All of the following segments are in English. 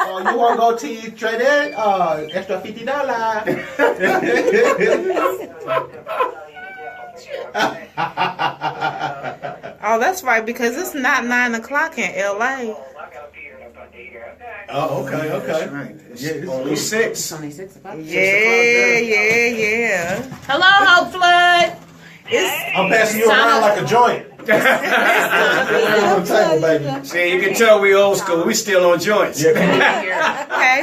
Oh, you want to go to Trinidad? Extra $50. Oh, that's right, because it's not 9 o'clock in LA. Oh, okay. That's right. It's only 6. It's only 6 o'clock. Yeah. Hello, Hope Flood. I'm passing you around like a joint. See, you can tell we old school. We still on joints. Hey,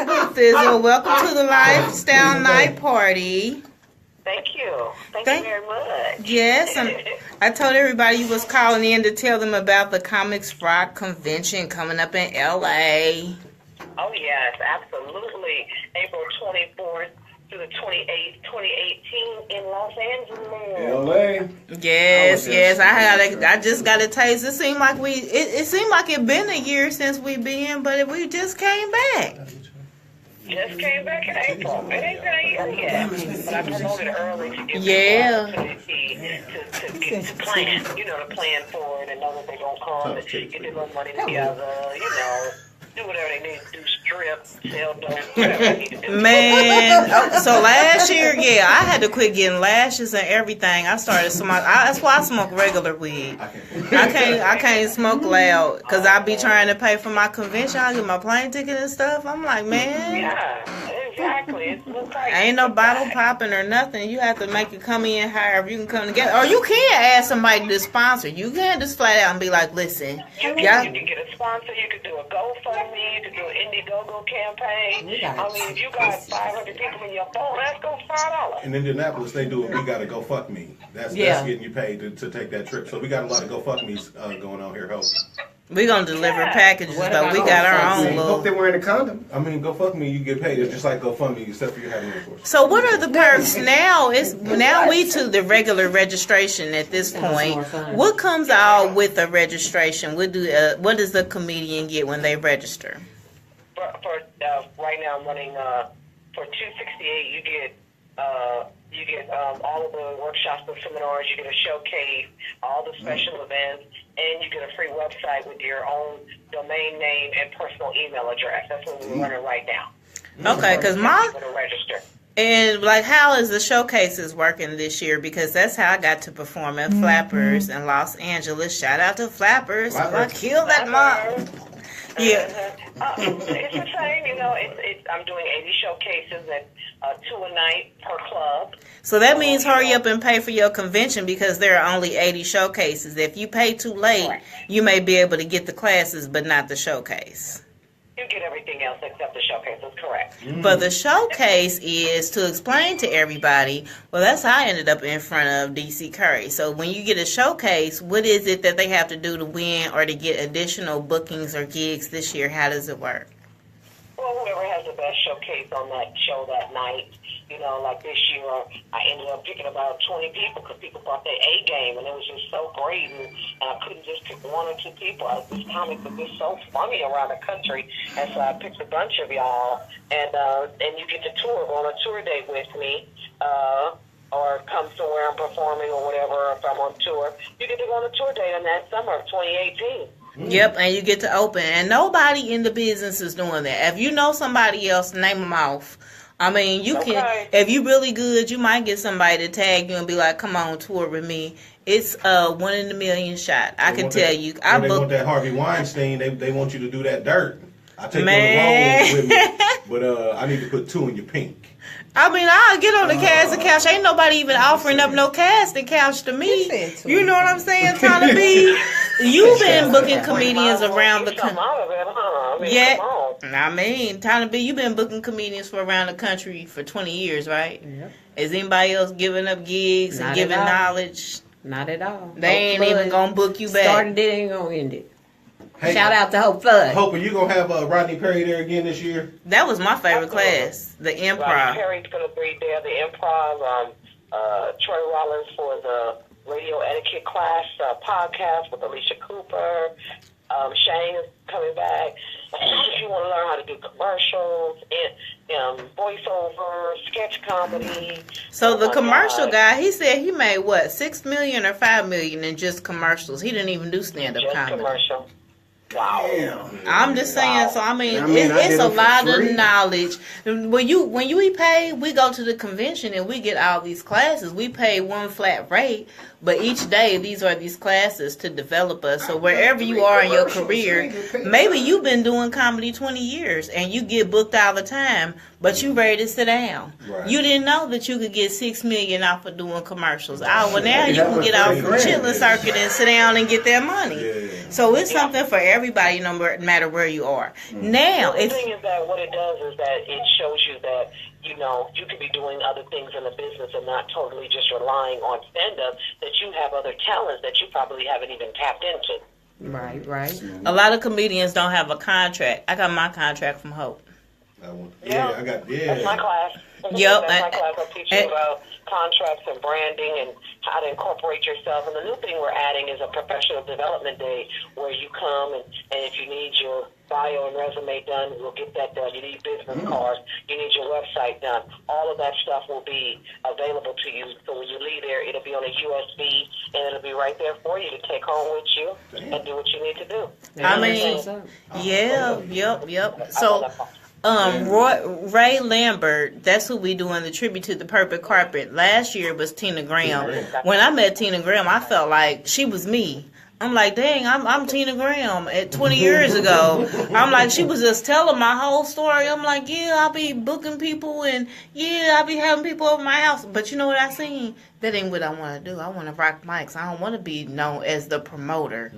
Boo Thizzle, welcome to the Lifestyle Night Party. Thank you. Thank you very much. Yes, and I told everybody you was calling in to tell them about the Comics Rock Convention coming up in LA. Oh, yes, absolutely. April 24th through the 28th, 2018 in Los Angeles. LA. Yes. I just got a taste. It seemed like it seemed like it been a year since we been, but we just came back. Just came back in April. It ain't been a year yet. But I promoted early to give Yeah. people opportunity to plan, to plan for it and know that they're going to come and get their little money together, do whatever they need to do, strip, sell dope, whatever they need to do. Man, so last year, I had to quit getting lashes and everything. I started smoking. That's why I smoke regular weed. I can't smoke loud because I be trying to pay for my convention. I get my plane ticket and stuff. I'm like, man. Yeah, exactly. It looks like Ain't no bottle popping or nothing. You have to make it come in higher if you can come together. Or you can ask somebody to sponsor. You can just flat out and be like, listen. You can get a sponsor. You could do a GoFundMe. You could do an Indiegogo campaign. I mean, if you got 500 people in your phone, let's go $5. In Indianapolis, they do it. We got to go fuck me. That's getting you paid to take that trip. So we got a lot of go fuck me's going on here. Hope. We're going to deliver packages, though. We got our own little. Hope they're wearing a condom. I mean, go fuck me, you get paid. It's just like GoFundMe, except for you having intercourse. So what are the perks now? Now we to the regular registration at this point. What comes out with the registration? What does the comedian get when they register? For right now, I'm running for $268. You get all of the workshops and seminars. You get a showcase, all the special events, and you get a free website with your own domain name and personal email address. That's what we're running right now. Okay, because register. And like, how is the showcases working this year? Because that's how I got to perform at Flappers in Los Angeles. Shout out to Flappers. I killed that mom. Yeah. It's the same, I'm doing 80 showcases at 2 a night per club. So that means hurry up and pay for your convention because there are only 80 showcases. If you pay too late, you may be able to get the classes, but not the showcase. You get everything else except the showcase. That's correct. But the showcase is to explain to everybody, well, that's how I ended up in front of DC Curry. So when you get a showcase, what is it that they have to do to win or to get additional bookings or gigs this year? How does it work? Well, whoever has the best showcase on that show that night, like this year, I ended up picking about 20 people because people brought their A game, and it was just so great, and I couldn't just pick 1 or 2 people. This comic was just so funny around the country, and so I picked a bunch of y'all, and you get to tour, go on a tour date with me, or come somewhere I'm performing or whatever, if I'm on tour. You get to go on a tour date in that summer of 2018. Yep, and you get to open. And nobody in the business is doing that. If you know somebody else, name them off. I mean, you can, if you really good, you might get somebody to tag you and be like, come on, tour with me. It's a 1 in a million shot. I can tell you. They want that Harvey Weinstein. They want you to do that dirt. I take you on the road with me, but I need to put 2 in your pink. I mean, I'll get on the casting couch. Ain't nobody even offering up no casting couch to me. You know what I'm saying? Trying to be. You've been booking comedians around the country. Yeah. I mean, Tana B, you've been booking comedians for around the country for 20 years, right? Yep. Is anybody else giving up gigs and giving knowledge? Not at all. They ain't even going to book you back. Started it, ain't going to end it. Hey, shout out to Hope Flood. Hope, are you going to have Rodney Perry there again this year? That was my favorite class, the improv. Rodney Perry's going to be there, the improv. Troy Rollins for the radio etiquette class podcast with Alicia Cooper. Shane is coming back. If you want to learn how to do commercials, voiceover, sketch comedy. So the commercial guy, he said he made what, $6 million or $5 million in just commercials. He didn't even do stand-up comedy. Commercial. Wow. I'm just saying. So I mean, it's a lot of knowledge. When we pay, we go to the convention and we get all these classes. We pay one flat rate, but each day these are these classes to develop us. So wherever you are in your career, maybe you've been doing comedy 20 years and you get booked all the time, but you ready to sit down. Right. You didn't know that you could get $6 million off of doing commercials. Well, now you can get off the chitlin circuit and sit down and get that money. Yeah. So it's something for everybody, no matter where you are. Now, the thing is that what it does is that it shows you that, you know, you could be doing other things in the business and not totally just relying on stand-up, that you have other talents that you probably haven't even tapped into. Right. A lot of comedians don't have a contract. I got my contract from Hope. That's my class. Yep. That's my class. I teach you about contracts and branding and how to incorporate yourself. And the new thing we're adding is a professional development day where you come and if you need your bio and resume done, we'll get that done. You need business cards. You need your website done. All of that stuff will be available to you. So when you leave there, it'll be on a USB and it'll be right there for you to take home with you and do what you need to do. I mean, yep. So. Ray Lambert, that's who we doing the tribute to the Purple Carpet. Last year was Tina Graham. When I met Tina Graham, I felt like she was me. I'm like, dang, I'm Tina Graham at 20 years ago. I'm like, she was just telling my whole story. I'm like, yeah, I'll be booking people and yeah, I'll be having people over my house. But you know what I seen? That ain't what I want to do. I want to rock mics. I don't want to be known as the promoter.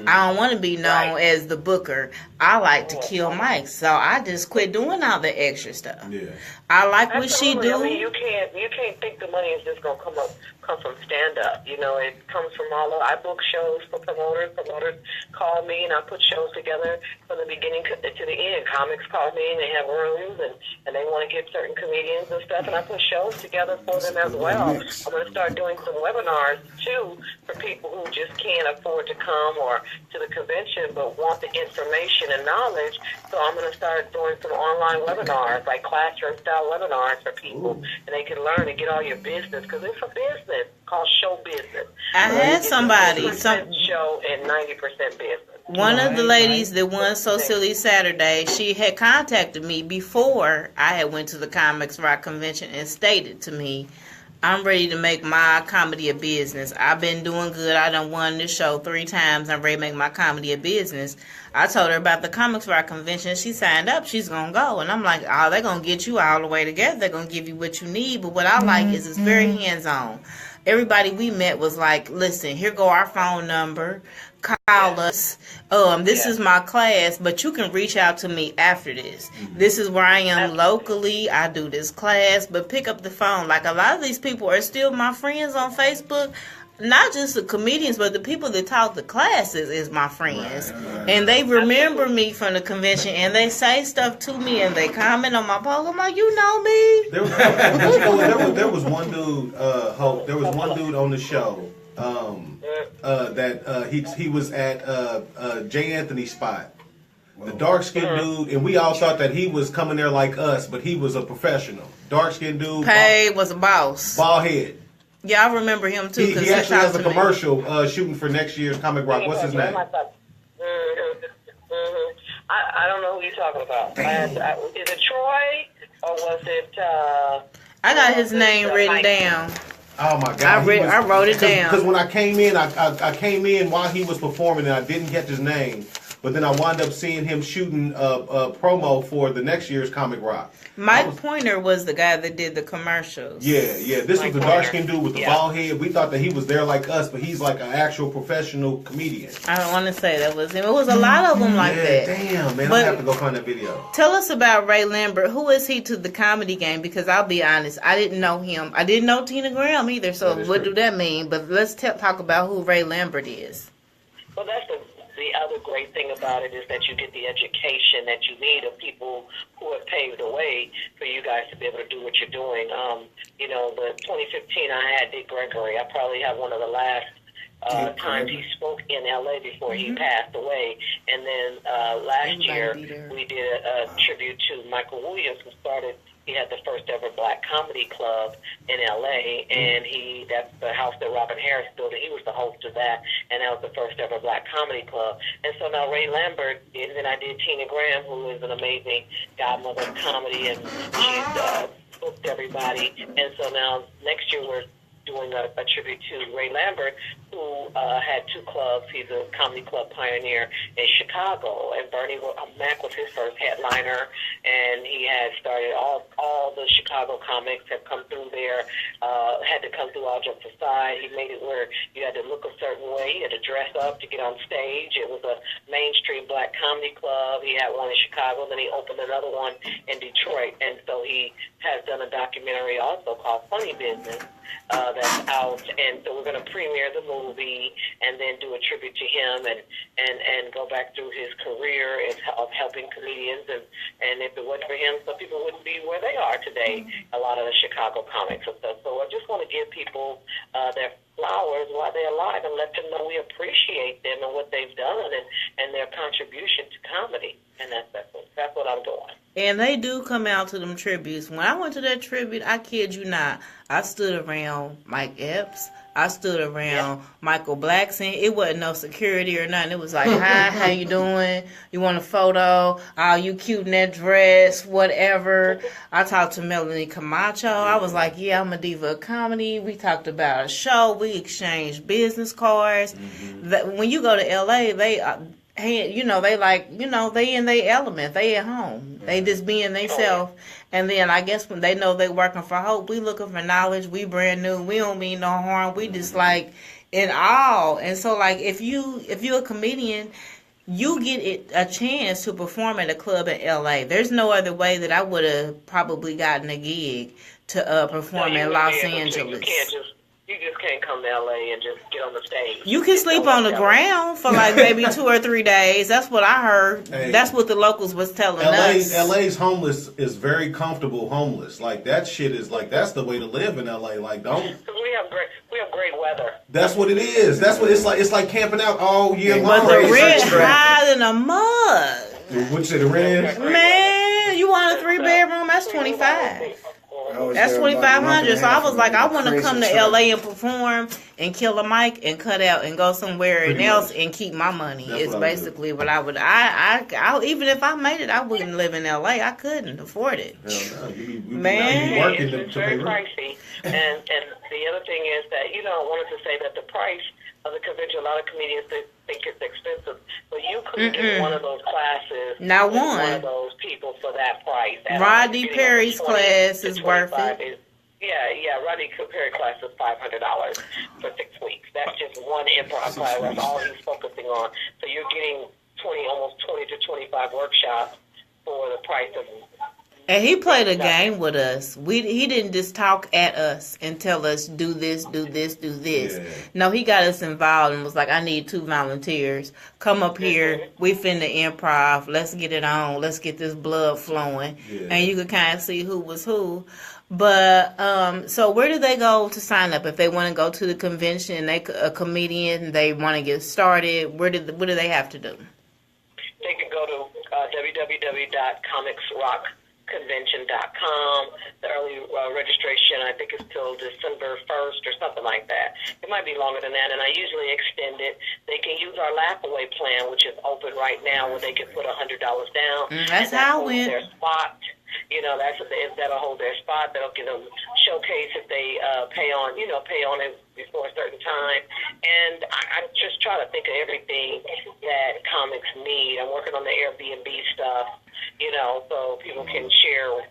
I don't want to be known as the booker. I like to kill mics. So I just quit doing all the extra stuff. Yeah. I like what she do. I mean, you can't think the money is just gonna come from stand up. You know, it comes from all over. I book shows for promoters. Promoters call me and I put shows together from the beginning to the end. Comics call me and they have rooms and they want to get certain comedians and stuff and I put shows together for them as well. I'm gonna start doing some webinars too for people who just can't afford to come or to the convention but want the information and knowledge. So I'm gonna start doing some online webinars, like classroom style webinars for people, and they can learn and get all your business because it's a business called show business. I had somebody, show and 90% business. One of the ladies that won So Silly Saturday, she had contacted me before I had went to the Comics Rock Convention and stated to me, I'm ready to make my comedy a business. I've been doing good. I done won this show 3 times. I'm ready to make my comedy a business. I told her about the Comics Rock Convention. She signed up. She's going to go. And I'm like, oh, they're going to get you all the way together. They're going to give you what you need. But what I like is it's very hands-on. Everybody we met was like, listen, here go our phone number. Call us. This is my class, but you can reach out to me after this. This is where I am locally. I do this class, but pick up the phone. Like a lot of these people are still my friends on Facebook. Not just the comedians, but the people that taught the classes is my friends. Right. And they remember me from the convention, and they say stuff to me, and they comment on my post. I'm like, you know me. There was one dude, Hope. There was one dude on the show that he was at J. Anthony's spot. The dark-skinned dude, and we all thought that he was coming there like us, but he was a professional. Dark-skinned dude. Pay was a boss. Bald head. Yeah, I remember him too. He actually has a commercial shooting for next year's Comic Rock. What's his name? I don't know who you're talking about. Is it Troy or was it? I got his name written down. Oh my God! I wrote it down because when I came in, I came in while he was performing, and I didn't catch his name. But then I wound up seeing him shooting a promo for the next year's Comic Rock. Mike Pointer was the guy that did the commercials. Yeah. This was the dark-skinned dude with the bald head. We thought that he was there like us, but he's like an actual professional comedian. I don't want to say that was him. It was a lot of them like that. Damn, man. I have to go find that video. Tell us about Ray Lambert. Who is he to the comedy game? Because I'll be honest, I didn't know him. I didn't know Tina Graham either, so what do that mean? But let's talk about who Ray Lambert is. Well, that's the other great thing about it is that you get the education that you need of people who have paved the way for you guys to be able to do what you're doing. The 2015 I had Dick Gregory. I probably have one of the last times he spoke in LA before he passed away. And then last year we did a tribute to Michael Williams, who started. He had the first ever black comedy club in LA, and that's the house that Robin Harris built, and he was the host of that, and that was the first ever black comedy club. And so now Ray Lambert, and then I did Tina Graham, who is an amazing godmother of comedy, and she's booked everybody. And so now next year we're doing a tribute to Ray Lambert, who had 2 clubs. He's a comedy club pioneer in Chicago, and Bernie Mac was his first headliner, and he had started all the Chicago comics have come through there, had to come through All Jokes Aside. He made it where you had to look a certain way, you had to dress up to get on stage. It was a mainstream black comedy club. He had one in Chicago, then he opened another one in Detroit, and so he has done a documentary also called Funny Business, that's out, and so we're going to premiere the movie and then do a tribute to him and go back through his career of helping comedians, and if it wasn't for him, some people wouldn't be where they are today, a lot of the Chicago comics and stuff. So I just want to give people their flowers while they're alive and let them know we appreciate them and what they've done and their contribution to comedy, and that's what I'm doing. And they do come out to them tributes. When I went to that tribute, I kid you not, I stood around Mike Epps. I stood around Michael Blackson. It wasn't no security or nothing. It was like, hi, how you doing? You want a photo? Oh, you cute in that dress, whatever. I talked to Melanie Camacho. I was like, yeah, I'm a diva of comedy. We talked about a show. We exchanged business cards. When you go to L.A., they in their element. They at home. They just being themselves. And then I guess when they know they working for Hope, we looking for knowledge. We brand new. We don't mean no harm. We just like in awe. And so like if you're a comedian, you get a chance to perform at a club in LA. There's no other way that I would have probably gotten a gig to perform in Los Angeles. You just can't come to LA and just get on the stage. You can sleep on the ground for like maybe 2 or 3 days. That's what I heard. Hey, that's what the locals was telling us. LA's homeless is very comfortable homeless. Like that shit is like that's the way to live in LA. Like don't. Because we have great weather. That's what it is. That's what it's like. It's like camping out all year long. But the rent higher than a mud. What'd you say, the rent? Man, you want a 3-bedroom? That's $25. That's $2,500. So I was like, I want to come to LA and perform and kill a mic and cut out and go somewhere else and keep my money. It's basically what I would. I even if I made it, I wouldn't live in LA. I couldn't afford it. Hell no. Man, it's very pricey. And the other thing is that I wanted to say that the price of the convention, a lot of comedians think it's expensive, but you couldn't get one of those classes. Not one of those people for that price. Rodney Perry's class is worth it. Yeah, Rodney Perry class is $500 for 6 weeks. That's just one improv class. That's all he's focusing on. So you're getting almost 20 to 25 workshops for the price of. And he played a game with us. He didn't just talk at us and tell us, do this, do this, do this. Yeah. No, he got us involved and was like, I need 2 volunteers. Come up here. We finna improv. Let's get it on. Let's get this blood flowing. Yeah. And you could kind of see who was who. But, so where do they go to sign up? If they want to go to the convention, a comedian, they want to get started, what do they have to do? They can go to www.comicsrockconvention.com. The early registration, I think, is till December 1st or something like that. It might be longer than that, and I usually extend it. They can use our laugh-away plan, which is open right now, where they can put $100 down. That's how I went. Their spot. That'll hold their spot. That'll get them showcase if they pay on it before a certain time. And I just try to think of everything that comics need. I'm working on the Airbnb stuff, so people can share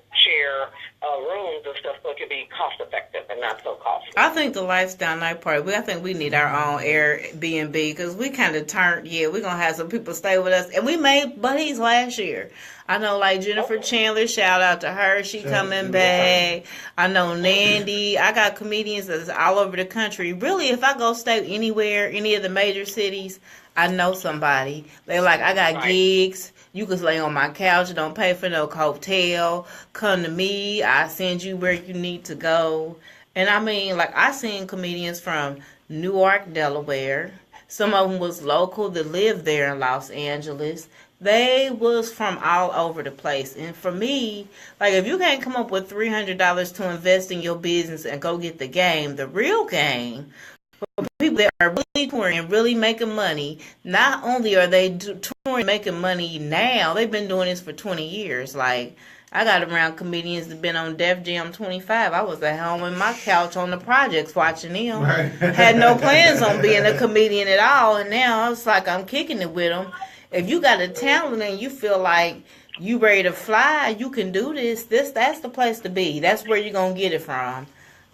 rooms and stuff, so it can be cost effective and not so costly. I think the lifestyle night party, I think we need our own Airbnb because we kind of turned. Yeah, we're gonna have some people stay with us, and we made buddies last year. I know, like Jennifer Chandler, shout out to her. She coming back. I know Nandy. I got comedians that's all over the country. Really, if I go stay anywhere, any of the major cities, I know somebody. They like, I got gigs. You can lay on my couch. Don't pay for no hotel. Come to me. I send you where you need to go. And I mean, like, I seen comedians from Newark, Delaware. Some of them was local that lived there in Los Angeles. They was from all over the place. And for me, like if you can't come up with $300 to invest in your business and go get the game, the real game, for people that are really touring and really making money, not only are they touring making money now, they've been doing this for 20 years. Like, I got around comedians that been on Def Jam 25. I was at home in my couch on the projects watching them. Right. Had no plans on being a comedian at all, and now it's like I'm kicking it with them. If you got a talent and you feel like you ready to fly, you can do this. That's the place to be. That's where you're gonna get it from.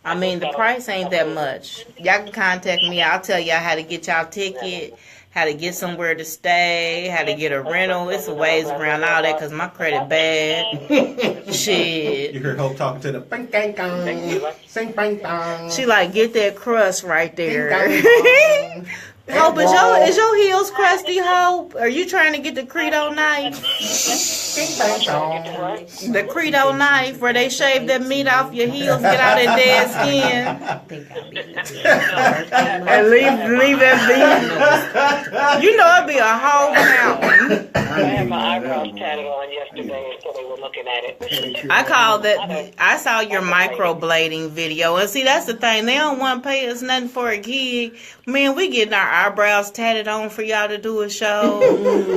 I mean, the price ain't that much. Y'all can contact me. I'll tell y'all how to get y'all ticket, how to get somewhere to stay, how to get a rental. It's a ways around all that because my credit bad. Shit. You heard Hope talking to the bang bang bang, sing bang bang. She like, get that crust right there. Hope, is your heels crusty, Hope? Are you trying to get the Credo knife? The Credo knife where they shave that meat off your heels, get out that dead skin. And leave that beef. You know it'd be a whole mountain. I had my eyebrows tatted on yesterday, so they were looking at it. I called that. I saw your microblading video, and see that's the thing. They don't want to pay us nothing for a gig. Man, we getting our eyebrows tatted on for y'all to do a show.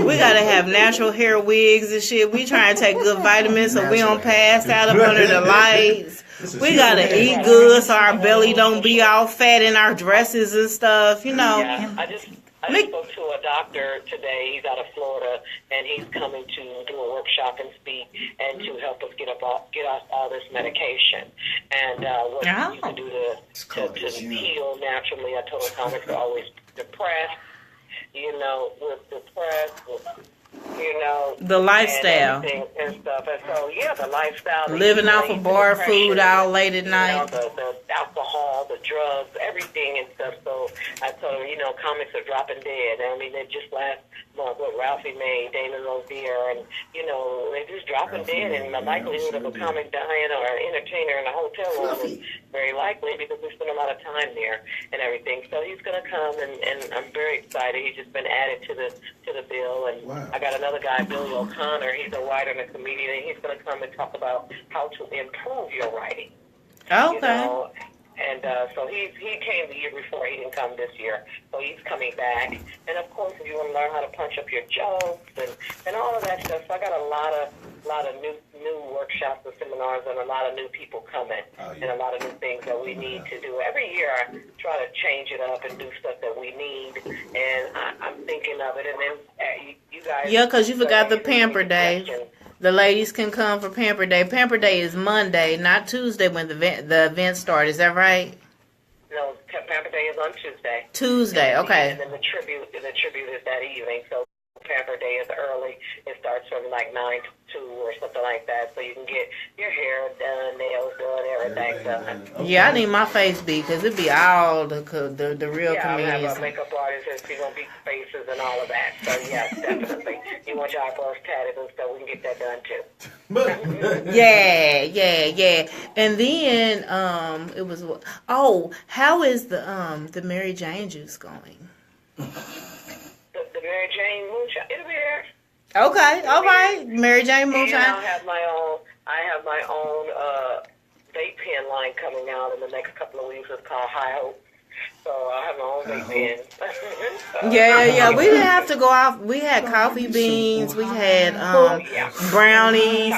We gotta have natural hair wigs and shit. We trying to take good vitamins so we don't pass out up under the lights. We gotta eat good so our belly don't be all fat in our dresses and stuff. You know. Yeah, I just spoke to a doctor today. He's out of Florida, and he's coming to do a workshop and speak, and to help us get us all this medication and what you can do to heal naturally. I told her comics are always depressed, with depressed, the lifestyle and stuff. And so, the lifestyle. Living off of bar food all late at night. The alcohol, the drugs, everything and stuff. So I told her, comics are dropping dead. I mean, they just last month, what Ralphie made, Damon Rozier, and, they're just dropping dead. And the likelihood of a comic dying or an entertainer in a hotel room is very likely because we spend a lot of time there and everything. So he's going to come, and I'm very excited. He's just been added to the bill. And I got another guy, Billy O'Connor. He's a writer and a comedian, and he's going to come and talk about how to improve your writing. Okay. And so he came the year before. He didn't come this year. So he's coming back. And, of course, if you want to learn how to punch up your jokes and all of that stuff. So I got a lot of new workshops and seminars and a lot of new people coming and a lot of new things that we need to do. Every year I try to change it up and do stuff that we need. And I'm thinking of it. And then you guys... Yeah, because you forgot the Pamper Day. The ladies can come for Pamper Day. Pamper Day is Monday, not Tuesday when the event starts. Is that right? No, Pamper Day is on Tuesday. Tuesday, okay. And then the tribute is that evening. So Pamper Day is early. It starts from like 9 to 2 or something like that. So you can get your hair done, nails done, everything done. Okay. Yeah, I need my face beat because it be all the real comedians. Yeah, I have a makeup artist and she's going to beat faces and all of that. So, yeah, definitely. You want your eyebrows tatted and stuff, we can get that done too. Yeah. And then it was, how is the Mary Jane juice going? The Mary Jane moonshine, it'll be there. Okay, all right. Mary Jane moonshine. And I have my own vape pen line coming out in the next couple of weeks. It's called High Hope. So I have my own vape pen. Yeah. We didn't have to go off. We had coffee beans. We had brownies.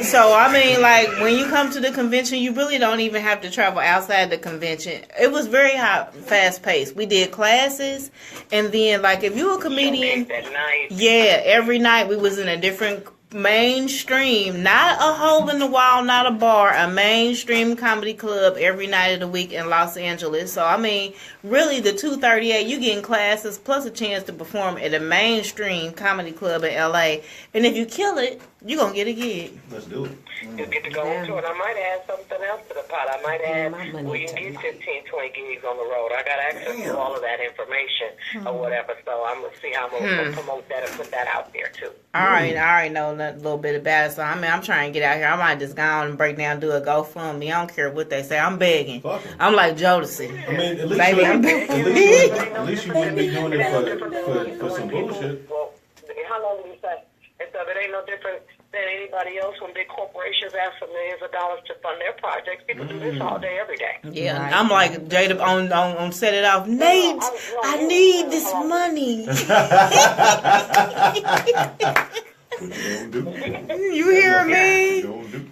So, I mean, like, when you come to the convention, you really don't even have to travel outside the convention. It was very fast-paced. We did classes, and then, like, if you're a comedian, every night we was in a different mainstream, not a hole in the wall, not a bar, a mainstream comedy club every night of the week in Los Angeles. So, I mean, really, the 238, you getting classes plus a chance to perform at a mainstream comedy club in LA. And if you kill it, You gonna get a gig. Let's do it. You'll get to go into it. I might add something else to the pot. I might add, my money well, you to can my- get 15, 20 gigs on the road. I got access to all of that information or whatever, so I'm going to see how I'm going to promote that and put that out there, too. All right, I already know a little bit about it. So I mean, I'm trying to get out here. I might just go on and break down, do a GoFundMe. I don't care what they say. I'm begging. Fuck 'em. I'm like Jodeci. I mean, at least Baby, I'm at least you wouldn't be doing it for some bullshit. Well, how long do you say? And so it ain't no different than anybody else when big corporations ask for millions of dollars to fund their projects. People do this all day, every day. Yeah, I'm like Jada on set it off. Nate, I need this money. You hear me?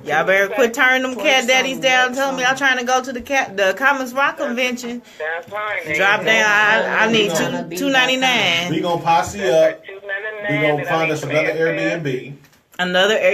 Y'all better quit turning them cat daddies down. Tell me I'm trying to go to the Comics Rock convention. That's fine. Drop down. I need $2.99. We gonna posse up. $2.99. We gonna find us another Airbnb.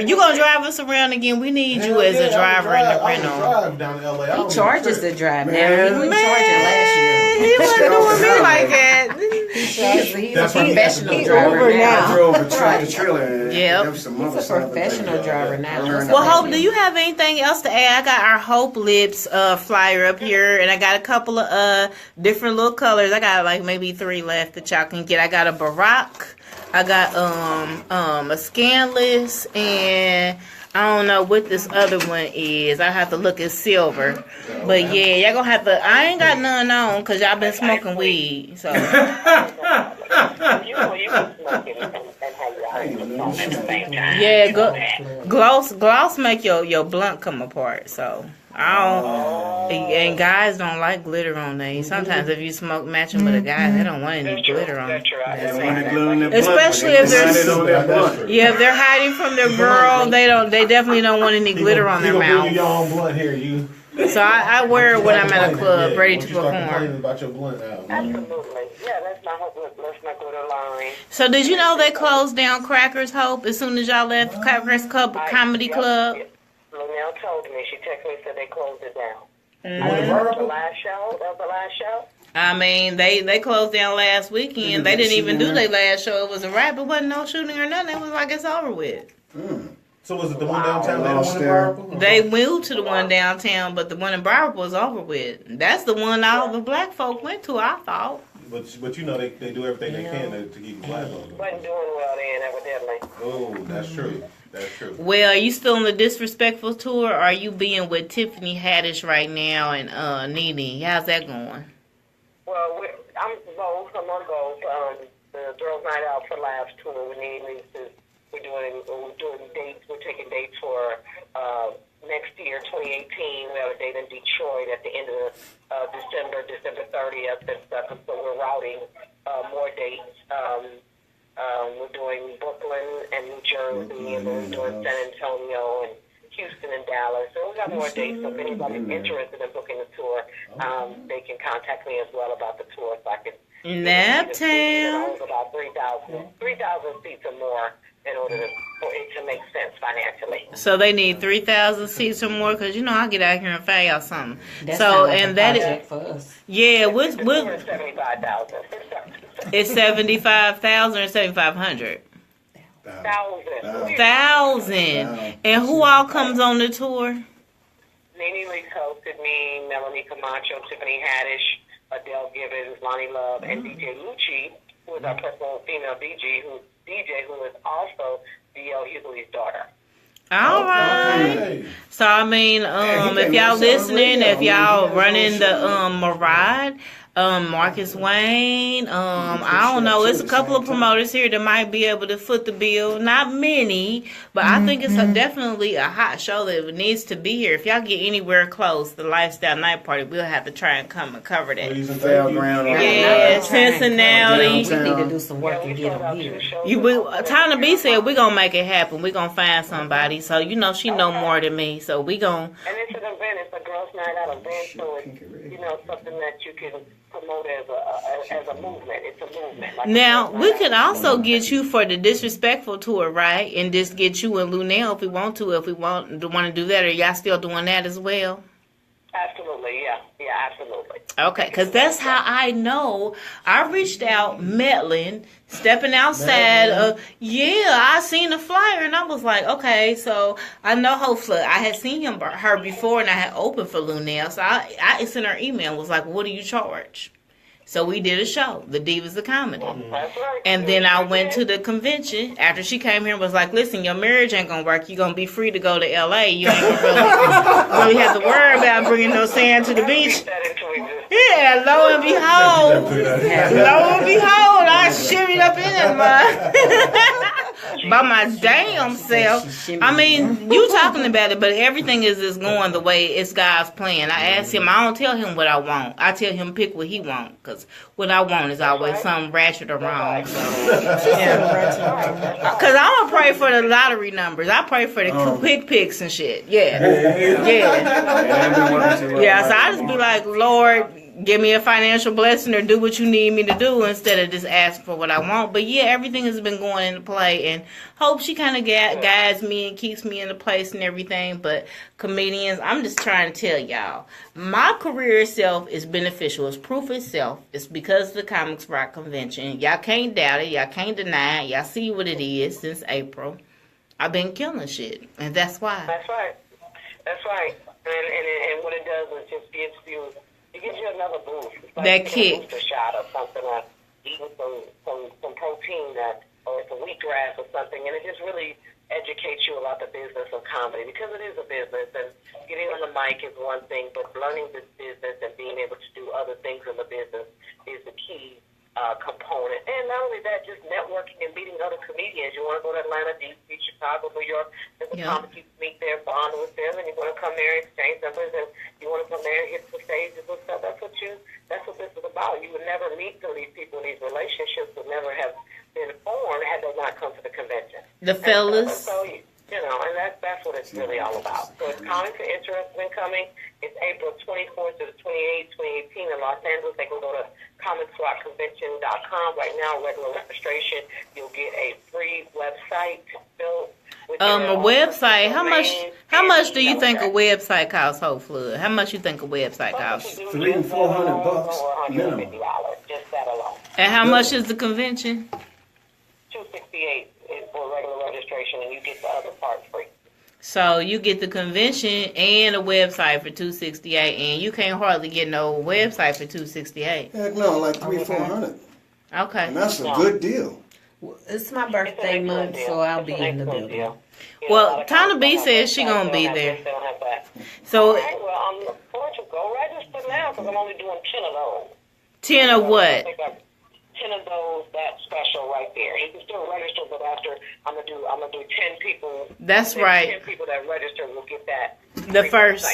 You gonna drive us around again? We need you as a driver in the I rental. drive down to LA. He charges the drive now. He was charging last year. He wasn't doing me like that. He's a That's right, he has to professional be driver Uber now. I drove a tractor trailer. Yep. He's a professional driver now. Well, Hope, do you have anything else to add? I got our Hope Lips flyer up here, and I got a couple of different little colors. I got like maybe 3 left that y'all can get. I got a Barack. I got a Scanless, and I don't know what this other one is. I have to look at silver. But yeah, y'all gonna have to. I ain't got none on because y'all been smoking weed. So You can smoke it and have your eyes at the same time. yeah, gloss make your blunt come apart. So I don't. And guys don't like glitter on these. Sometimes if you smoke matching with a guy, they don't want any glitter on. That's true. I They never don't want had to glue in their that. blunt, Especially but if they they're- decided on their blunt. Yeah, if they're hiding from their girl, they definitely don't want any glitter on their He gonna bring you mouth. your own blunt here. You. So I wear it when I'm at a club, ready to Once you start complaining perform. about your blunt out. Absolutely. Yeah, that's my hope. Let's not go to line. So did you know they closed down Crackers Hope as soon as y'all left Crackers Comedy Club? Linnell told me. She texted me and said they closed it down. On the That was vertical? the last show? That was the last show? I mean, they closed down last weekend. They didn't even do their last show. It was a wrap. It wasn't no shooting or nothing. It was like it's over with. So was it the one downtown? They Lost don't there. want to They moved to the one downtown, but the one in Broward was over with. That's the one all the black folk went to, I thought. But you know they do everything they can to keep the black on. Wasn't doing well then, evidently. Oh, that's true. That's true. Well, are you still on the Disrespectful tour, or are you being with Tiffany Haddish right now and Nene? How's that going? Well, I'm both. I'm on both. The Girls Night Out for Laughs tour with Nene Lee's. We're doing dates. We're taking dates for next year, 2018. We have a date in Detroit at the end of December 30th. And stuff. So we're routing more dates. We're doing Brooklyn and New Jersey, and we're doing San Antonio and Houston and Dallas. So we got more dates. So if anybody's interested in booking the tour, they can contact me as well about the tour, so I can. Naptown. About 3,000 seats or more in order for it to make sense financially. So they need 3,000 seats or more, because I get out here and find y'all something. That So sounds like and a that project is for us. yeah. What 75,000. it's 75,000 or 7,500. 1,000. 1,000. And who all comes on the tour? Nene Leakes hosted me, Melanie Camacho, Tiffany Haddish, Adele Gibbons, Lonnie Love, and DJ Lucci, who is our personal female DJ, who is also D.L. Hughley's daughter. All right. Hey. So I mean, if y'all listening, if y'all running the Mirage, Marcus Wayne, I don't know, it's a couple of promoters here that might be able to foot the bill. Not many, but I think it's definitely a hot show that needs to be here. If y'all get anywhere close, the Lifestyle Night Party, we'll have to try and come and cover that. Please and thank you. Fairground. Yeah, Cincinnati. We need to do some work and get them here. Tana B said we're gonna make it happen. We're gonna find somebody. So she know more than me. So we gonna. And it's an event. It's a girls' night out event, so it's something that you can promote as a movement. It's a movement. Like Now we can also get you for the Disrespectful tour, right? And just get you and Lunell if we want to. If we want to do that, are y'all still doing that as well? Absolutely, yeah, absolutely. Okay, because that's how I know. I reached out, Metlin, stepping outside. I seen the flyer, and I was like, okay, so I know hopefully I had seen her before, and I had opened for Lunel, so I sent her email and was like, what do you charge? So we did a show, The Divas of Comedy. That's right. And then I went to the convention after she came here and was like, listen, your marriage ain't going to work. You're going to be free to go to L.A. You ain't going to really have to worry about bringing no sand to the beach. Yeah, lo and behold, I shimmied up in that mud by my damn self. I mean, you talking about it, but everything is just going the way it's God's plan. I asked him, I don't tell him what I want. I tell him pick what he wants, because what I want is always something ratchet or wrong. So, yeah. Because I'm going to pray for the lottery numbers. I pray for the quick picks and shit. Yeah. So I just be like, Lord, give me a financial blessing or do what you need me to do instead of just ask for what I want. But yeah, everything has been going into play, and hope she kind of guides me and keeps me into place and everything. But comedians, I'm just trying to tell y'all, my career itself is beneficial. It's proof itself. It's because of the Comics Rock Convention. Y'all can't doubt it. Y'all can't deny it. Y'all see what it is since April. I've been killing shit, and that's why. That's right. That's right. And what it does is just gives you. It gives you another boost. It's like that kick. A shot of something, even some protein or some wheatgrass or something, and it just really educates you about the business of comedy, because it is a business, and getting on the mic is one thing, but learning this business and being able to do other things in the business is the key component. And not only that, just networking and meeting other comedians. You want to go to Atlanta, D.C., Chicago, New York, there's a comic you meet there, bond with them, and you want to come there and exchange numbers, and you want to come there and hit the stages and stuff. That's what this is about. You would never meet some of these people. These relationships would never have been formed had they not come to the convention. The fellas. And that's what it's really all about. So if comics are interested in coming, it's April 24th to the 28th, 2018 in Los Angeles. They can go to comicsrockconvention.com. Right now, regular registration, you'll get a free website built. A website. How much do you think a website costs, Hope Flood? How much you think a website costs? $300 and $400 minimum. Just that alone. And how much is the convention? $268 is for regular registration, and you get the other part free. So you get the convention and a website for $268, and you can't hardly get no website for $268. Heck no, like $300-400. Okay, and that's a good deal. It's my birthday month, so I'll be in the building. Well, Tana B says she gonna be there. So, well, I'm looking forward to go register now, because I'm only doing 10 of those. 10 of what? 10 of those, that special right there. You can still register, but after I'm gonna do 10 people. That's right. 10 people that register will get that. The first,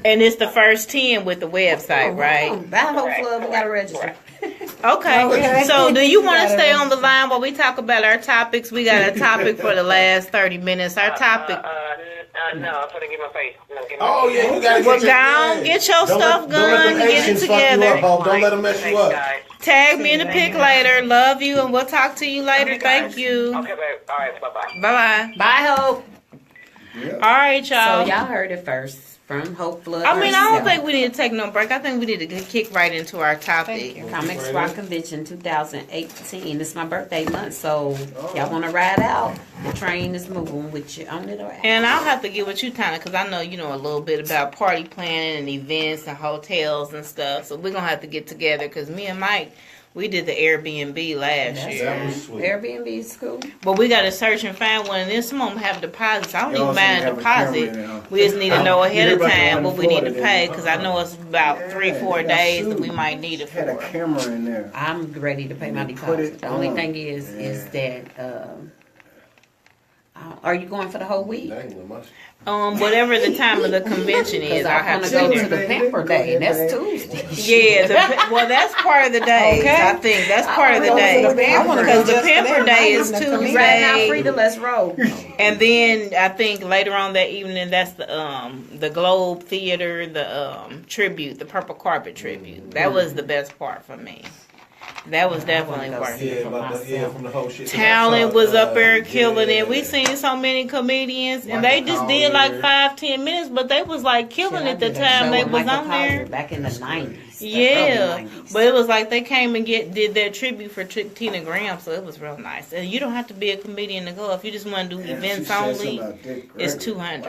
and it's the first 10 with the website, right? That whole club, we gotta register. Okay. So, do you want to stay on the line while we talk about our topics? We got a topic for the last 30 minutes. Our topic. No, I'm gonna get my face. Oh yeah, you gotta get your stuff going, get it together. Don't let them mess you up. Tag me in the pic later. Love you, and we'll talk to you later. Thank you. Okay, babe. All right, bye-bye. Bye-bye. Bye, Hope. Yeah. All right, y'all. So y'all heard it first from Hope Flood. I mean, I don't think we need to take no break. I think we need to kick right into our topic. Comics Rock Convention 2018. It's my birthday month, so y'all want to ride out? The train is moving with you on it. And I'll have to get with you, Tana, because I know you know a little bit about party planning and events and hotels and stuff. So we're going to have to get together, because me and Mike, we did the Airbnb last year. That was sweet. Airbnb is cool. But we got to search and find one. And then some of them have deposits. I don't even mind a deposit. We just need to know ahead of time what we need to pay, because I know it's about 3-4 days that we might need it for. Had a camera in there. I'm ready to pay my deposit. The only thing is that are you going for the whole week? Whatever the time of the convention is, I have to go be to the Pamper Day. That's Tuesday. Yeah, well, that's part of the day. Okay. I think that's part of the day, because the Pamper Day is Tuesday. Right now, Frida, let's roll. And then I think later on that evening, that's the Globe Theater, the tribute, the Purple Carpet tribute. That was the best part for me. That was definitely worth it. From the whole shit. 'Cause I Talent saw, was up there killing yeah. it. We seen so many comedians, and they just did like 5-10 minutes, but they was like killing it the time they was on there. Back in the 90s. Yeah, but it was like they came and did their tribute for Tina Graham, so it was real nice. And you don't have to be a comedian to go. If you just want to do events only, it's $200.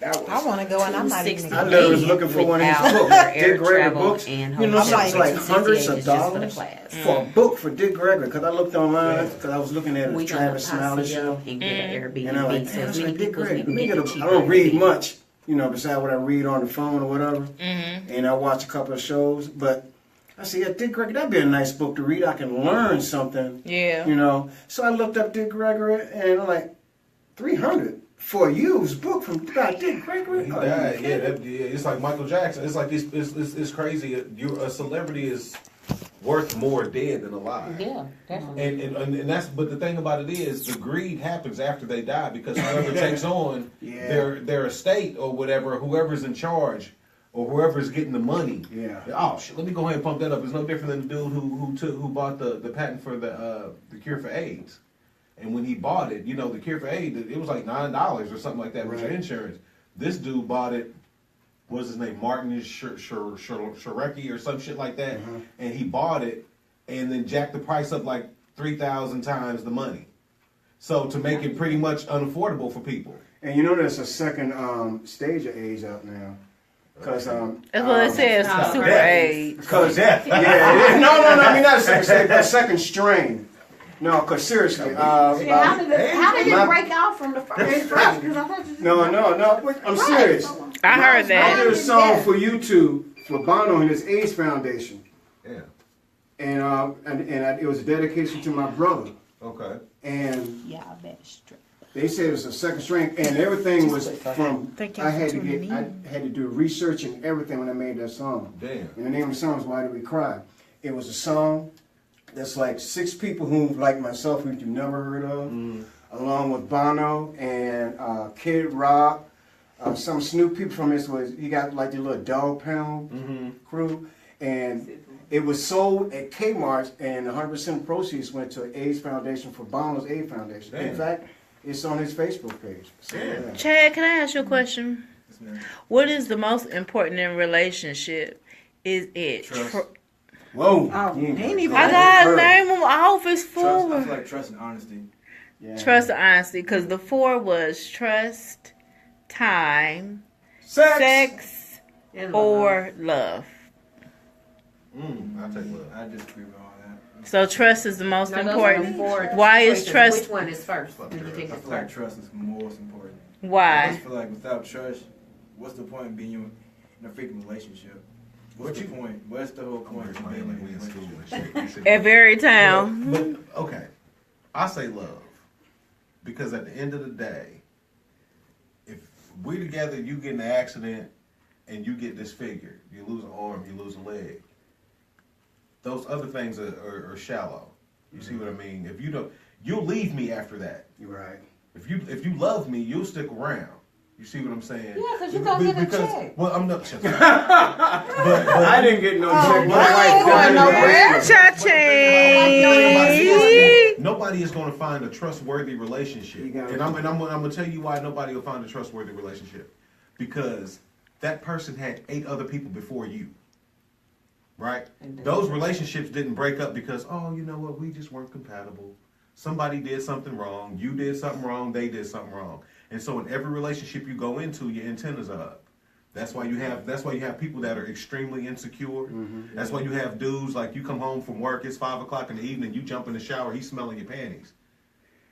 I want to go, and I'm not even. I literally was looking for one of his books, Dick Gregory books. You know, it's like hundreds of dollars for a book for Dick Gregory. Because I looked online, because I was looking at a Travis Smiley show, and I'm like, damn, it's like Dick Gregory. I don't read much, you know, besides what I read on the phone or whatever. And I watch a couple of shows, but I said, yeah, Dick Gregory, that'd be a nice book to read. I can learn something. Yeah. You know, so I looked up Dick Gregory, and I'm like, $300 for a used book from Dick Gregory. He died. It's like Michael Jackson. It's like it's crazy. A celebrity is worth more dead than alive. Yeah, definitely. And that's, but the thing about it is the greed happens after they die, because whoever takes on their estate or whatever, whoever's in charge or whoever's getting the money. Yeah. Oh shit! Let me go ahead and pump that up. It's no different than the dude who bought the patent for the cure for AIDS. And when he bought it, you know, the cure for AIDS, it was like $9 or something like that with your insurance. This dude bought it. What's his name? Martin Shireki or some shit like that. And he bought it and then jacked the price up like 3,000 times the money. So to make it pretty much unaffordable for people. And you know, there's a second stage of AIDS out now. Because that's what it says. Super AIDS. Because no, I mean not a second stage, but a second strain. No, because seriously, how did it break out from the first? No, I'm serious. I heard that. I did a song for YouTube for Bono and his AIDS Foundation. Yeah. And it was a dedication to my brother. Okay. And they said it was a second string, and everything was from. I had to do research and everything when I made that song. Damn. And the name of the song is "Why Do We Cry." It was a song that's like 6 people who, like myself, who you never heard of, along with Bono and Kid Rock, some Snoop people from this. He got like the little Dog Pound crew, and it was sold at Kmart, and 100% proceeds went to AIDS Foundation for Bono's AIDS Foundation. Damn. In fact, it's on his Facebook page. So, yeah. Chad, can I ask you a question? What is the most important in relationship? Is it trust? Whoa. I gotta name them off. It's 4. I feel like trust and honesty. Yeah. Trust and honesty, because the 4 was trust, time, sex or love. I'll take love. I disagree with all that. So trust is the most important. Why is trust? Which one is first? I feel like trust is most important. Why? I just feel like without trust, what's the point of being in a freaking relationship? What's the point? What's the whole point of being in a relationship? At every time. But okay, I say love, because at the end of the day, if we together, you get in an accident and you get disfigured, you lose an arm, you lose a leg. Those other things are shallow. You see what I mean? If you don't, you'll leave me after that. You're right. If you love me, you'll stick around. You see what I'm saying? Yeah, because you gonna get a check. Well, I'm not. but I didn't get no check. Nobody is going to find a trustworthy relationship, and I'm going to tell you why nobody will find a trustworthy relationship, because that person had 8 other people before you. Right? Those relationships didn't break up because, oh, you know what, we just weren't compatible. Somebody did something wrong. You did something wrong. They did something wrong. And so in every relationship you go into, your antennas are up. That's why you have people that are extremely insecure. That's why you have dudes like, you come home from work, it's 5 o'clock in the evening, you jump in the shower, he's smelling your panties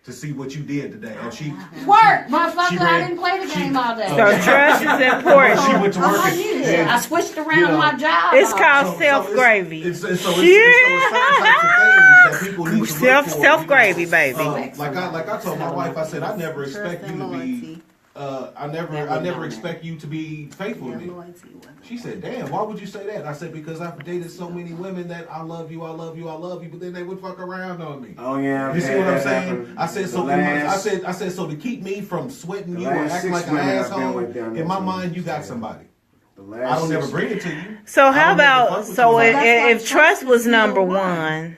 to see what you did today. And work, motherfucker. I didn't play the game all day. So trust is important. She went to work. I switched around my job. It's called self-gravy. Self-gravy, baby. Like I told my wife, I said, I never expect you to be. I never expect you to be faithful to me. She said, damn, why would you say that? I said, because I've dated so many women that I love you, but then they would fuck around on me. Oh yeah. You see what I'm saying? I said so. I said so to keep me from sweating you or acting like an asshole. In my mind, you got somebody. I don't ever bring it to you. So how about if trust was number 1?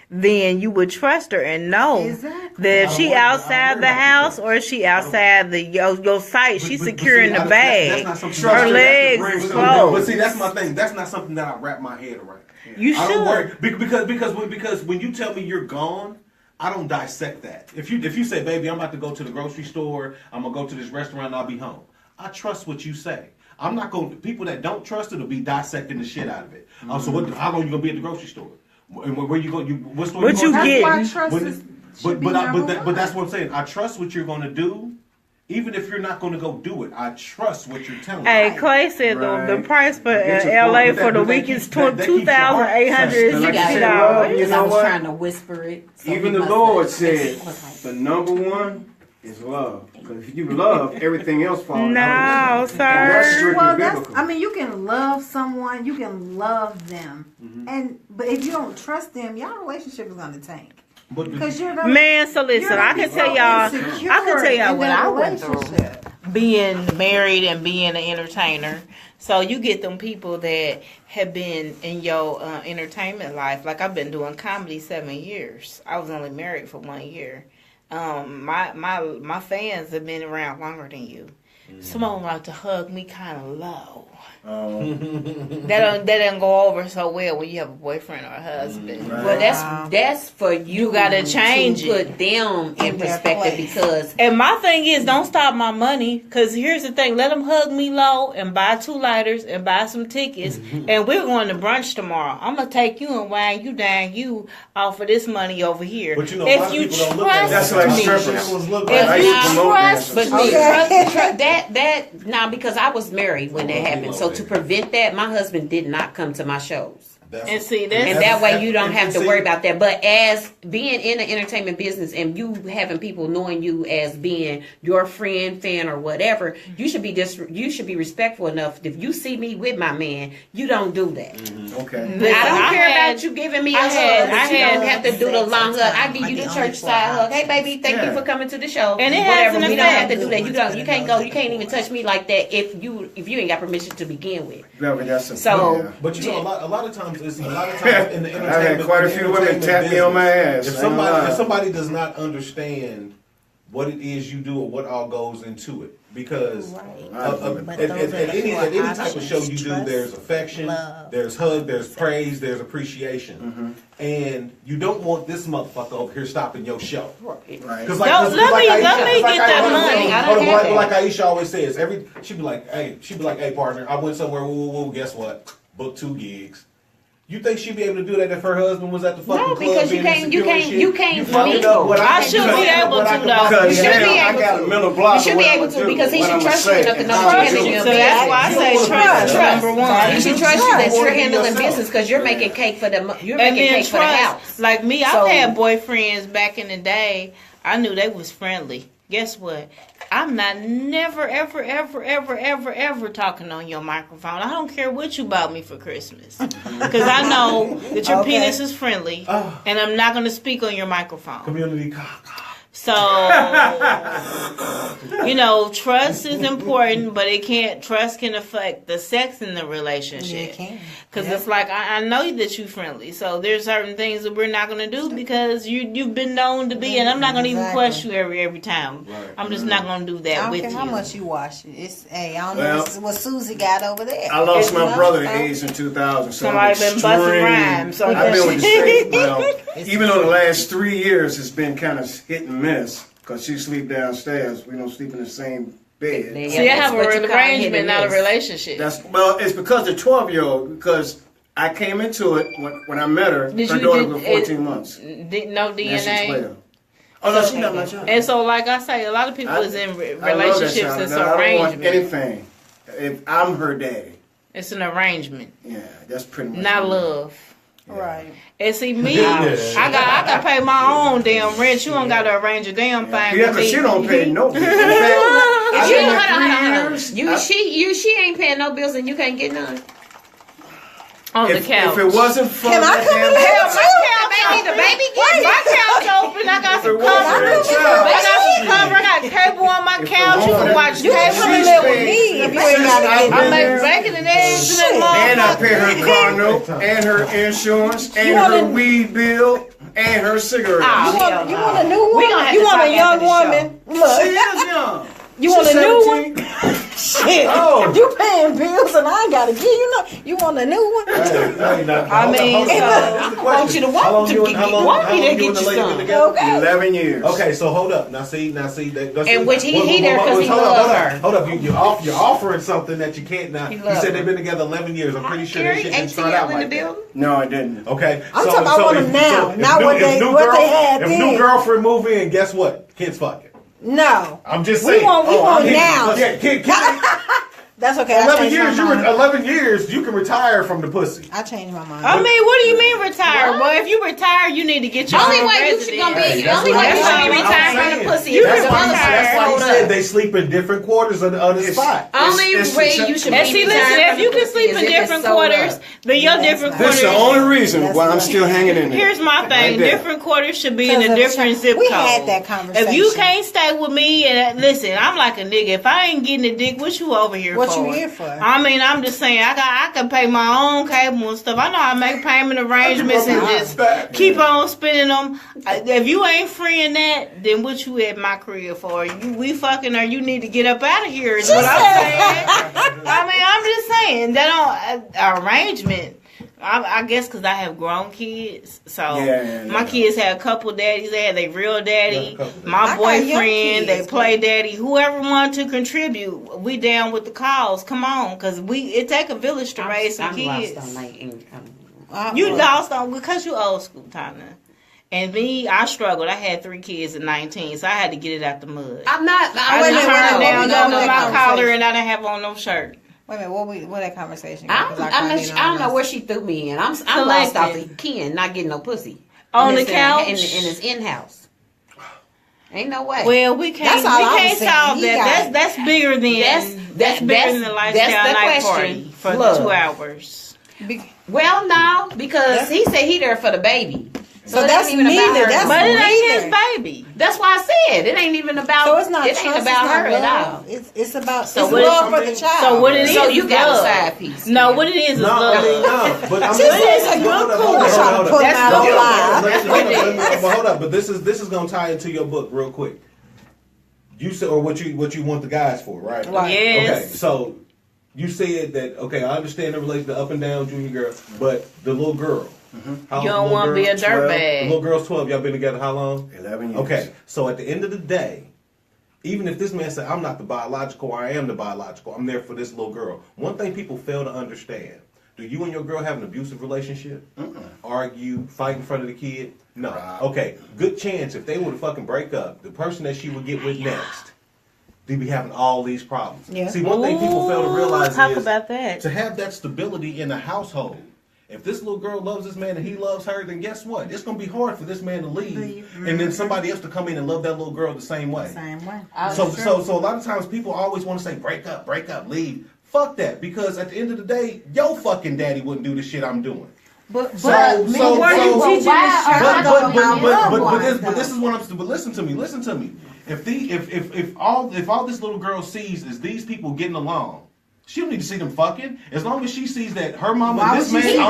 then you would trust her and know that if she outside the house or if she outside your sight, she's securing the bag. Her legs closed. But see, that's my thing. That's not something that I wrap my head around. You should. I don't worry because when you tell me you're gone, I don't dissect that. If you say, baby, I'm about to go to the grocery store, I'm gonna go to this restaurant, I'll be home. I trust what you say. I'm not going. People that don't trust it will be dissecting the shit out of it. So how long you gonna be at the grocery store? And where you go? What store? What you get? But that's what I'm saying. I trust what you're gonna do. Even if you're not going to go do it, I trust what you're telling me. Hey, Clay said the price for LA for the week is $2,860. You know what? I was trying to whisper it. So even the Lord said the number one is love. Because if you love, everything else falls out. No, sir. Well, you can love someone, you can love them, but if you don't trust them, your relationship is going to tank. Because you're man, so listen, I can tell y'all what I went through being married and being an entertainer. So you get them people that have been in your entertainment life. Like I've been doing comedy 7 years. I was only married for 1 year. My fans have been around longer than you. Some of them like to hug me kind of low. That don't go over so well when you have a boyfriend or a husband. Right. Well, that's for you. Gotta change to put them in perspective because. And my thing is, don't stop my money. Because here's the thing: let them hug me low and buy 2 lighters and buy some tickets, and we're going to brunch tomorrow. I'm gonna take you and wine you down you off of this money over here. But you know, if you trust that's like me, because I was married when that happened, so to prevent that, my husband did not come to my shows. And see that way you don't have to worry about that. But as being in the entertainment business and you having people knowing you as being your friend, fan, or whatever, you should be respectful enough. If you see me with my man, you don't do that. Okay. I don't care about you giving me a hug. You don't have to do the long hug. I give you the church side hug. Hey baby, thank you for coming to the show. And whatever. We don't have to do that. You can't go. You can't even touch me like that if you ain't got permission to begin with. But you know, a lot of times in the entertainment, I had quite a few women tap me on my ass. If somebody does not understand what it is you do or what all goes into it, because at any type of show you do, there's affection, there's hug, there's praise, there's appreciation, and you don't want this motherfucker over here stopping your show. Right? Because let me get that money. Like Aisha always says, she'd be like, hey, partner, I went somewhere. Woo, guess what? Booked 2 gigs. You think she'd be able to do that if her husband was at the fucking club? No, because you can't. I should be able to, though. You should be able to. You should be able to because he should trust you enough to know that you're handling your business. That's why I say trust. Number one, he should trust you that you're handling business because you're making cake for the for the house. Like me, I've had boyfriends back in the day. I knew they was friendly. Guess what? I'm never, ever talking on your microphone. I don't care what you bought me for Christmas. Because I know that your penis is friendly. And I'm not going to speak on your microphone. Community. So, trust is important, but trust can affect the sex in the relationship. It can. Because it's like, I know that you're friendly. So there's certain things that we're not going to do because you've been known to be, and I'm not going to even question you every time. Right. I'm just not going to do that with you. I don't care how much you wash it. I don't know what Susie got over there. I lost my brother to AIDS in 2000. So somebody been busting rhymes. I've been with the state. Even though the last 3 years has been kind of hit and miss, because she sleep downstairs. We don't sleep in the same bed. So you have an arrangement, not a relationship. It's because the 12-year-old, because I came into it when I met her. Her daughter was 14 months. No DNA? Oh, no, she's not my child. And so, like I say, a lot of people is in relationships that's an arrangement. I don't want anything. If I'm her daddy. It's an arrangement. Yeah, that's pretty much not love. Yeah. Right. And see me, I got to pay my own damn rent. You don't got to arrange a damn thing. Yeah, because she don't pay no bills. She ain't paying no bills and you can't get none. On the couch. If it wasn't for can I come in need the baby gift. My couch open. I got some covers. I got cable on my couch. You can watch You can come cable. and live with me if you ain't got to I get make bacon and eggs and that And I pay her motherfucker. car note, and her insurance, and her weed bill, and her cigarette. Oh, You want a new one? We gonna have You to want talk a young after the show. woman? She Look, is young. you want a She's new one? 17. Shit, Oh. you paying bills and I ain't got to give you no. You want a new one? I mean, I want you to want me to get you some. Okay. 11 years. Okay, so hold up. Now see. That's And which he there 'cause he hold loves up, her. Hold up. You're offering something that you can't now. He You loves said her. they've been together 11 years. I'm pretty sure that Carrie, shit didn't start out ATL in the like that. building. No, I didn't. Okay. I'm talking about one of them now, not what they had If then. new girlfriend move in, guess what? Kids fucking. No. I'm just We saying. want now. Yeah, kid. That's okay. I 11 changed my years. mind. 11 years. You can retire from the pussy. I changed my mind. I mean, what do you mean retire? Well, if you retire, you need to get your Only own way you residence. should gonna be, That's only what way I'm you should be saying. retired I'm from the saying. pussy. That's If why the he motherfucker said they sleep in different quarters of the spot. Only It's way the- you should And be see, retired listen, from if you the can pussy sleep is in if it's different sold quarters, up. then your different That's quarters. the only reason why I'm still hanging in there. Here's my thing: Right there. different quarters should be in Because a of different zip code. we had that conversation. If you can't stay with me, and listen, I'm like a nigga. If I ain't getting a dick, what you over here What for? you here for? I mean, I'm just saying, I can pay my own cable and stuff. I know how to make payment arrangements and just keep on spending them. If you ain't freeing that, then what you at my crib for? We fucking or you need to get up out of here is what I'm saying. I mean, I'm just saying that arrangement. I guess because I have grown kids, so my kids had a couple daddies. They had their real daddy, my boyfriend. They play daddy. Whoever wanted to contribute, we down with the cause. Come on, because it take a village to raise some kids. You lost on because you old school, Tana. And me, I struggled. I had 3 kids at 19, so I had to get it out the mud. I'm not. I I'm didn't turn down no, none of my collar, and I didn't have on no shirt. Wait a minute, what that conversation? I don't know where she threw me in. I'm lost off the Ken, not getting no pussy On the couch? in his in-house. Ain't no way. Well, we can't. That's all We I was can't saying. solve He that. got- That's bigger than that's bigger than the lifestyle that's the night question. party for Love. 2 hours. Well, no, because he said he there for the baby. So it that's ain't even about neither. her. That's But it ain't neither. his baby. That's why I said it ain't even about. So it's not It trust, ain't it's about not her at love. all. It's about So it's what is love for the something- child. So what it is? So you is got love. a side piece. No, what it is No, love. but I'm She said, so you're cool. hold Trying to up. put That's him out love. on live. But hold up. But this is gonna tie into your book real quick. You said, or what you want the guys for, right? Right. Yes. Okay, so you said that. Okay, I understand the relation, the up and down junior girl, but the little girl. How You old don't the want to little be a girl? The dirtbag. little girl's 12. Y'all been together how long? 11 years. Okay, so at the end of the day, even if this man said, I'm not the biological, I am the biological, I'm there for this little girl. One thing people fail to understand, do you and your girl have an abusive relationship? Argue, fight in front of the kid? No. Right. Okay, good chance if they were to fucking break up, the person that she would get with next, they'd be having all these problems. Yeah. See, one thing people fail to realize Talk is about that. to have that stability in the household. If this little girl loves this man and he loves her, then guess what? It's going to be hard for this man to leave and then somebody else to come in and love that little girl the same way. Same way. So a lot of times people always want to say, break up, leave. Fuck that, because at the end of the day, your fucking daddy wouldn't do the shit I'm doing. But But this is what I'm. But listen to me. If all this little girl sees is these people getting along, she don't need to see them fucking. As long as she sees that her mama and this man,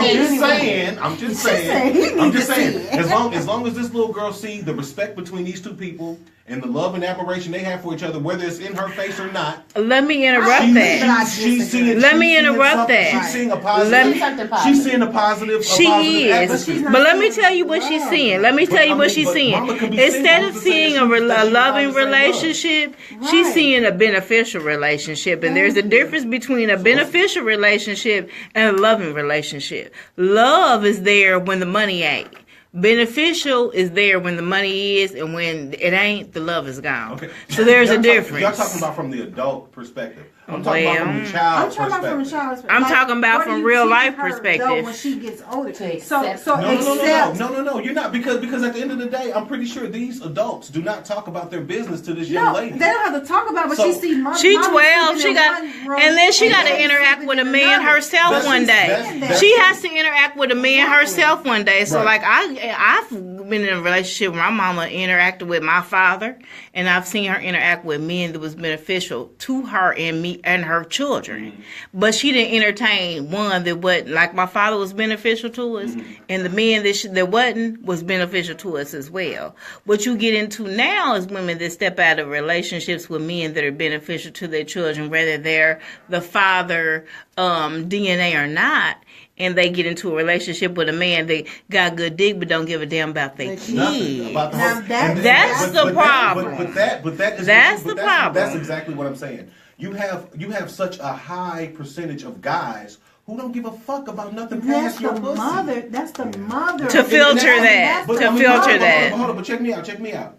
I'm just saying. As long as this little girl sees the respect between these two people and the love and admiration they have for each other, whether it's in her face or not. Let me interrupt that. She's seeing that. She's seeing a positive. She's seeing a positive. She is. Atmosphere. But let me tell you what she's seeing. Instead of seeing a loving relationship, she's seeing a beneficial relationship. And there's a difference between a beneficial relationship and a loving relationship. Love is there when the money ain't. Beneficial is there when the money is, and when it ain't, the love is gone. Okay. So there's a difference. Y'all talking about from the adult perspective. I'm talking about from the child perspective. I'm talking about from real life perspective. When she gets older, to accept. No, you're not, because at the end of the day, I'm pretty sure these adults do not talk about their business to this young lady. They don't have to talk about, but she sees money. She 12. She got And then she got to interact with a man herself one day. She has to interact with a man herself one day. So, like, I've been in a relationship where my mama interacted with my father, and I've seen her interact with men that was beneficial to her and me and her children. But she didn't entertain one that wasn't, like my father was beneficial to us, and the men that wasn't was beneficial to us as well. What you get into now is women that step out of relationships with men that are beneficial to their children, whether they're the father DNA or not, and they get into a relationship with a man that got good dick but don't give a damn about their kids. That's the problem. That's the problem. That's exactly what I'm saying. You have such a high percentage of guys who don't give a fuck about nothing past your pussy. That's the mother. To filter that. Hold on, but check me out.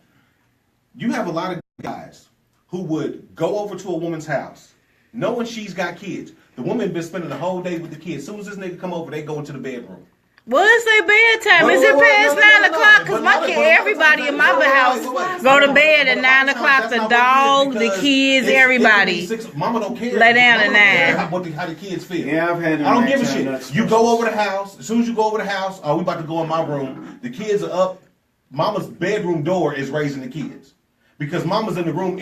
You have a lot of guys who would go over to a woman's house knowing she's got kids. The woman been spending the whole day with the kids. As soon as this nigga come over, they go into the bedroom. Well, it's their bedtime. Is it past 9 o'clock? Because everybody in my house go to bed at 9 o'clock. The dog, the kids, everybody. Mama don't care. Lay down at 9. How the kids feel. Yeah, I've had. I don't give a shit. You go over the house. As soon as you go over the house, we about to go in my room. The kids are up. Mama's bedroom door is raising the kids because Mama's in the room